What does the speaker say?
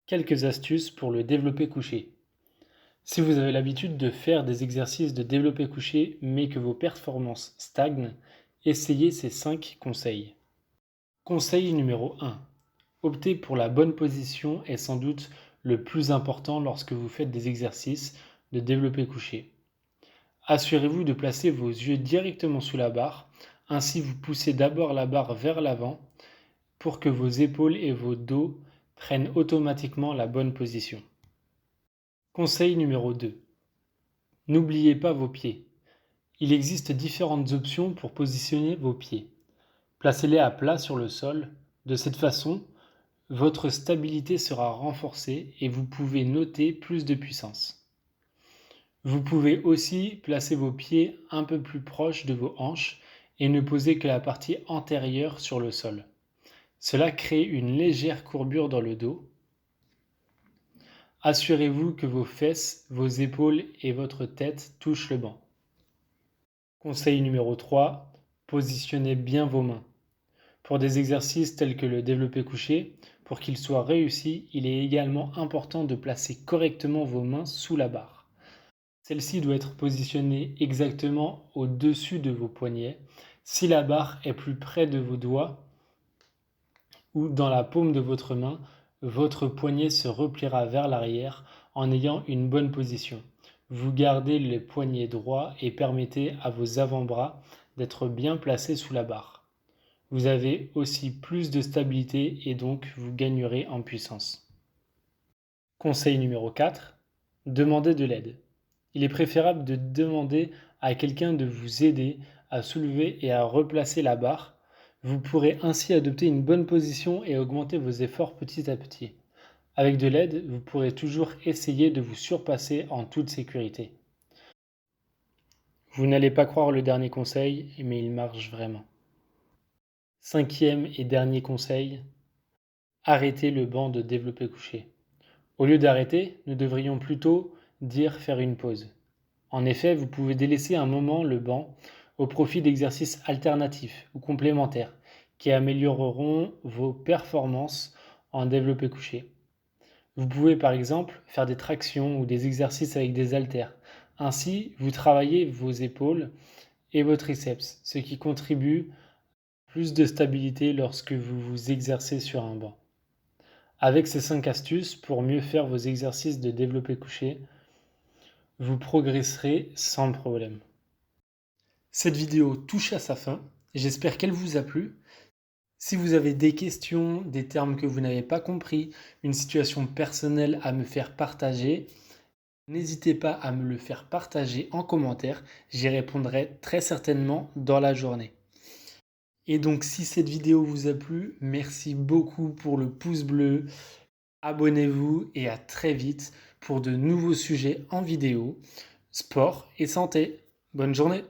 Quelques astuces pour le développé couché. Si vous avez l'habitude de faire des exercices de développé couché mais que vos performances stagnent, essayez ces 5 conseils. Conseil numéro 1. Opter pour la bonne position est sans doute le plus important lorsque vous faites des exercices de développé couché. Assurez-vous de placer vos yeux directement sous la barre, ainsi vous poussez d'abord la barre vers l'avant pour que vos épaules et vos dos prennent automatiquement la bonne position. Conseil numéro 2. N'oubliez pas vos pieds. Il existe différentes options pour positionner vos pieds. Placez-les à plat sur le sol. De cette façon, votre stabilité sera renforcée et vous pouvez noter plus de puissance. Vous pouvez aussi placer vos pieds un peu plus proches de vos hanches et ne poser que la partie antérieure sur le sol. Cela crée une légère courbure dans le dos. Assurez-vous que vos fesses, vos épaules et votre tête touchent le banc. Conseil numéro 3. Positionnez bien vos mains. Pour des exercices tels que le développé couché, pour qu'il soit réussi, il est également important de placer correctement vos mains sous la barre. Celle-ci doit être positionnée exactement au-dessus de vos poignets. Si la barre est plus près de vos doigts ou dans la paume de votre main, votre poignet se repliera vers l'arrière en ayant une bonne position. Vous gardez les poignets droits et permettez à vos avant-bras d'être bien placés sous la barre. Vous avez aussi plus de stabilité et donc vous gagnerez en puissance. Conseil numéro 4. Demandez de l'aide. Il est préférable de demander à quelqu'un de vous aider à soulever et à replacer la barre. Vous pourrez ainsi adopter une bonne position et augmenter vos efforts petit à petit. Avec de l'aide, vous pourrez toujours essayer de vous surpasser en toute sécurité. Vous n'allez pas croire le dernier conseil, mais il marche vraiment. 5e et dernier conseil, arrêtez le banc de développé couché. Au lieu d'arrêter, nous devrions plutôt dire faire une pause. En effet, vous pouvez délaisser un moment le banc au profit d'exercices alternatifs ou complémentaires qui amélioreront vos performances en développé couché. Vous pouvez par exemple faire des tractions ou des exercices avec des haltères. Ainsi, vous travaillez vos épaules et vos triceps, ce qui contribue à plus de stabilité lorsque vous vous exercez sur un banc. Avec ces 5 astuces pour mieux faire vos exercices de développé couché, vous progresserez sans problème. Cette vidéo touche à sa fin. J'espère qu'elle vous a plu. Si vous avez des questions, des termes que vous n'avez pas compris, une situation personnelle à me faire partager, n'hésitez pas à me le faire partager en commentaire. J'y répondrai très certainement dans la journée. Et donc si cette vidéo vous a plu, merci beaucoup pour le pouce bleu. Abonnez-vous et à très vite pour de nouveaux sujets en vidéo, sport et santé. Bonne journée!